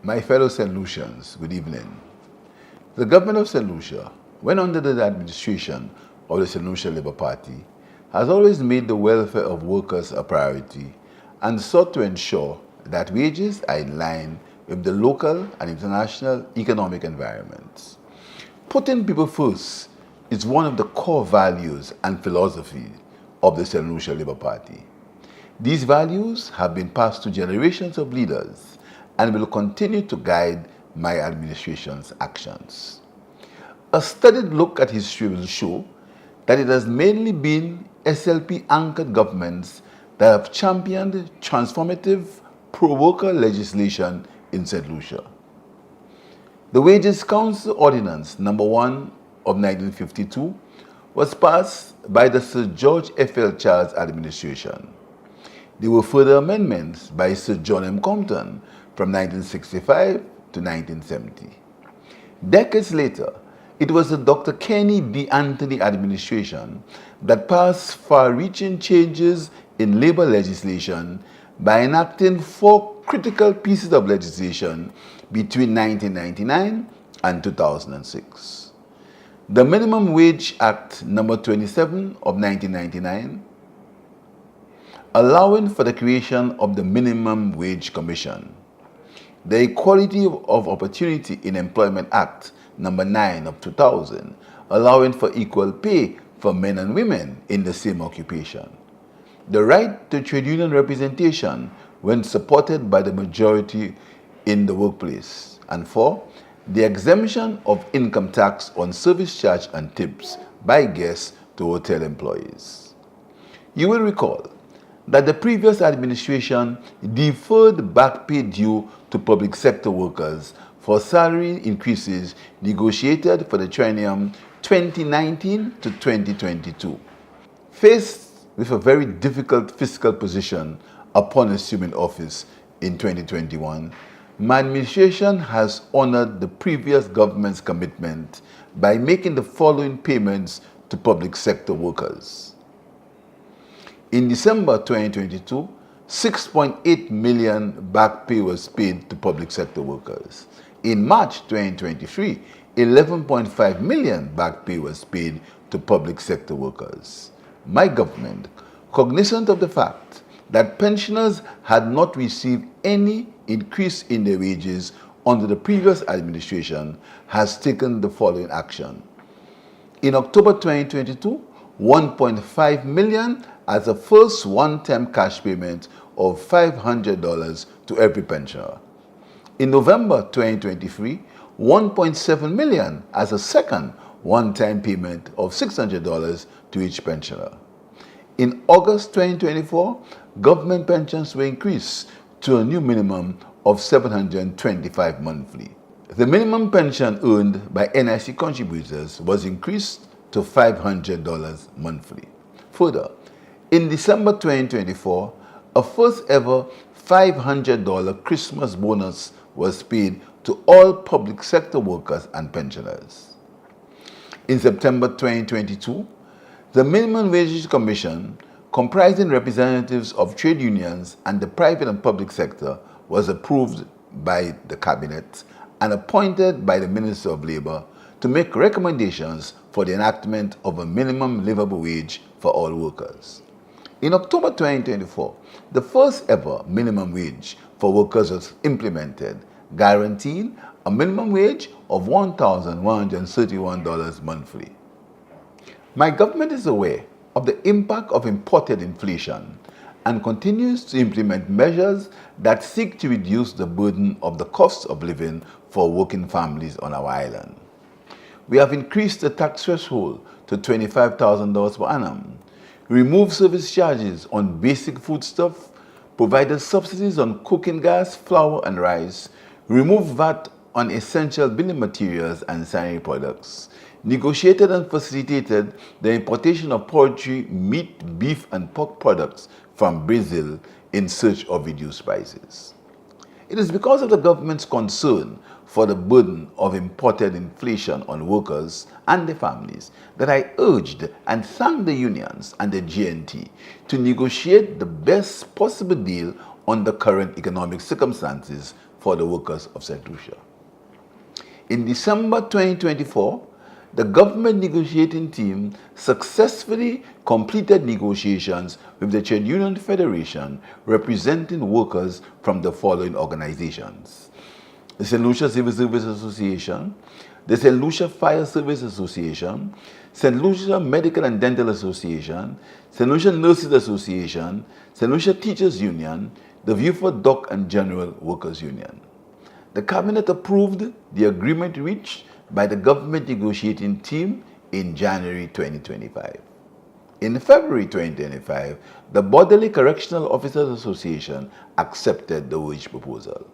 My fellow St. Lucians, good evening. The government of St. Lucia, when under the administration of the St. Lucia Labour Party, has always made the welfare of workers a priority and sought to ensure that wages are in line with the local and international economic environments. Putting people first is one of the core values and philosophy of the St. Lucia Labour Party. These values have been passed to generations of leaders and will continue to guide my administration's actions. A studied look at history will show that it has mainly been SLP-anchored governments that have championed transformative pro-worker legislation in St. Lucia. The Wages Council Ordinance No. 1 of 1952 was passed by the Sir George F.L. Charles administration. There were further amendments by Sir John M. Compton from 1965 to 1970. Decades later, it was the Dr. Kenny B. Anthony administration that passed far-reaching changes in labor legislation by enacting 4 critical pieces of legislation between 1999 and 2006. The Minimum Wage Act No. 27 of 1999, allowing for the creation of the Minimum Wage Commission. The Equality of Opportunity in Employment Act No. 9 of 2000, allowing for equal pay for men and women in the same occupation. The right to trade union representation when supported by the majority in the workplace. And 4, the exemption of income tax on service charge and tips by guests to hotel employees. You will recall that the previous administration deferred back pay due to public sector workers for salary increases negotiated for the triennium 2019 to 2022. Faced with a very difficult fiscal position upon assuming office in 2021, my administration has honored the previous government's commitment by making the following payments to public sector workers. In December 2022, 6.8 million back pay was paid to public sector workers. In March 2023, 11.5 million back pay was paid to public sector workers. My government, cognizant of the fact that pensioners had not received any increase in their wages under the previous administration, has taken the following action. In October 2022, 1.5 million as a first one-time cash payment of $500 to every pensioner. In November 2023, 1.7 million as a second one-time payment of $600 to each pensioner. In August 2024, government pensions were increased to a new minimum of $725 monthly. The minimum pension earned by NIC contributors was increased to $500 monthly. Further, in December 2024, a first ever $500 Christmas bonus was paid to all public sector workers and pensioners. In September 2022, the Minimum Wage Commission, comprising representatives of trade unions and the private and public sector, was approved by the Cabinet and appointed by the Minister of Labour to make recommendations for the enactment of a minimum livable wage for all workers. In October 2024, the first ever minimum wage for workers was implemented, guaranteeing a minimum wage of $1,131 monthly. My government is aware of the impact of imported inflation and continues to implement measures that seek to reduce the burden of the cost of living for working families on our island. We have increased the tax threshold to $25,000 per annum, removed service charges on basic foodstuff, provided subsidies on cooking gas, flour and rice, removed VAT on essential building materials and sanitary products, negotiated and facilitated the importation of poultry, meat, beef and pork products from Brazil in search of reduced prices. It is because of the government's concern for the burden of imported inflation on workers and their families that I urged and thanked the unions and the GNT to negotiate the best possible deal under current economic circumstances for the workers of St. Lucia. In December 2024, the government negotiating team successfully completed negotiations with the Trade Union Federation representing workers from the following organizations: the St. Lucia Civil Service Association, the St. Lucia Fire Service Association, St. Lucia Medical and Dental Association, St. Lucia Nurses Association, St. Lucia Teachers Union, the Viewford Dock and General Workers Union. The Cabinet approved the agreement reached by the government negotiating team in January 2025. In February 2025, the Bodily Correctional Officers Association accepted the wage proposal.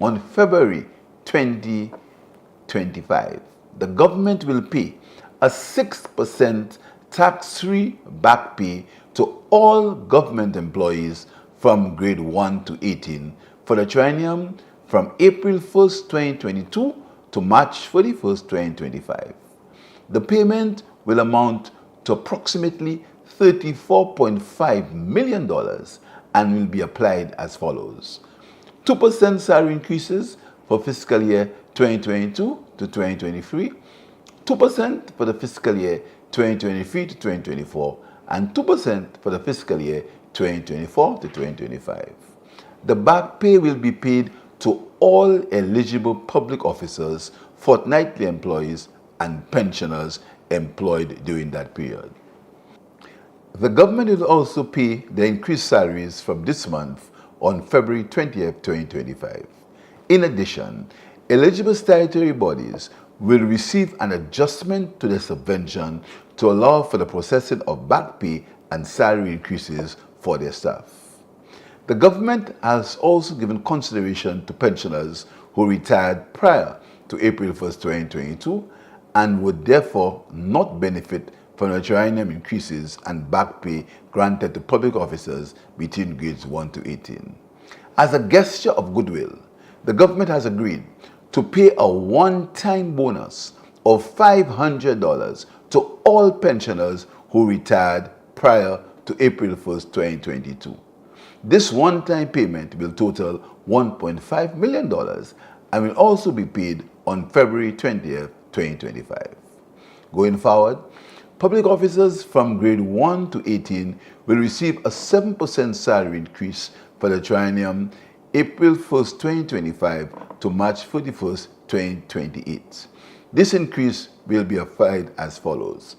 On February 2025, the government will pay a 6% tax-free back pay to all government employees from grade 1 to 18 for the triennium from April 1st, 2022 to March 31st, 2025. The payment will amount to approximately $34.5 million and will be applied as follows: 2% salary increases for fiscal year 2022 to 2023, 2% for the fiscal year 2023 to 2024, and 2% for the fiscal year 2024 to 2025. The back pay will be paid to all eligible public officers, fortnightly employees, and pensioners employed during that period. The government will also pay the increased salaries from this month on February 20th, 2025. In addition, eligible statutory bodies will receive an adjustment to the subvention to allow for the processing of back pay and salary increases for their staff. The government has also given consideration to pensioners who retired prior to April 1st, 2022 and would therefore not benefit from the triennium increases and back pay granted to public officers between grades 1 to 18. As a gesture of goodwill, the government has agreed to pay a one-time bonus of $500 to all pensioners who retired prior to April 1st, 2022. This one-time payment will total $1.5 million and will also be paid on February 20th, 2025. Going forward, public officers from grade 1 to 18 will receive a 7% salary increase for the triennium April 1st, 2025 to March 31st, 2028. This increase will be applied as follows: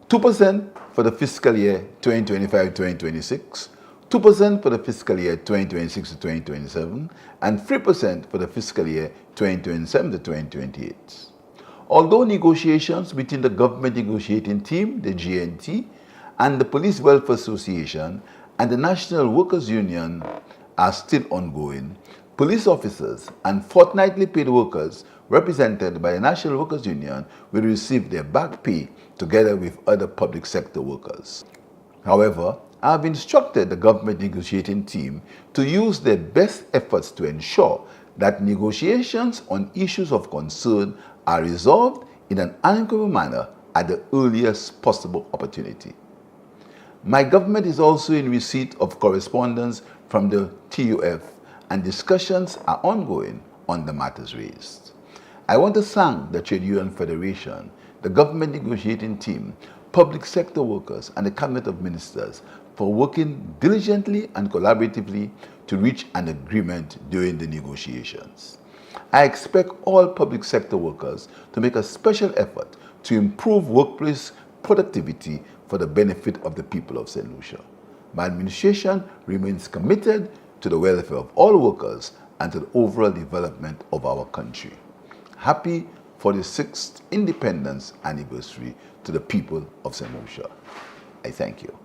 2% for the fiscal year 2025-2026, 2% for the fiscal year 2026 to 2027, and 3% for the fiscal year 2027 to 2028. Although negotiations between the government negotiating team, the GNT, and the Police Welfare Association and the National Workers Union are still ongoing, police officers and fortnightly paid workers represented by the National Workers Union will receive their back pay together with other public sector workers. However, I have instructed the government negotiating team to use their best efforts to ensure that negotiations on issues of concern are resolved in an amicable manner at the earliest possible opportunity. My government is also in receipt of correspondence from the TUF, and discussions are ongoing on the matters raised. I want to thank the Trade Union Federation, the government negotiating team, public sector workers, and the Cabinet of Ministers for working diligently and collaboratively to reach an agreement during the negotiations. I expect all public sector workers to make a special effort to improve workplace productivity for the benefit of the people of St. Lucia. My administration remains committed to the welfare of all workers and to the overall development of our country. Happy 46th Independence Anniversary to the people of St. Lucia. I thank you.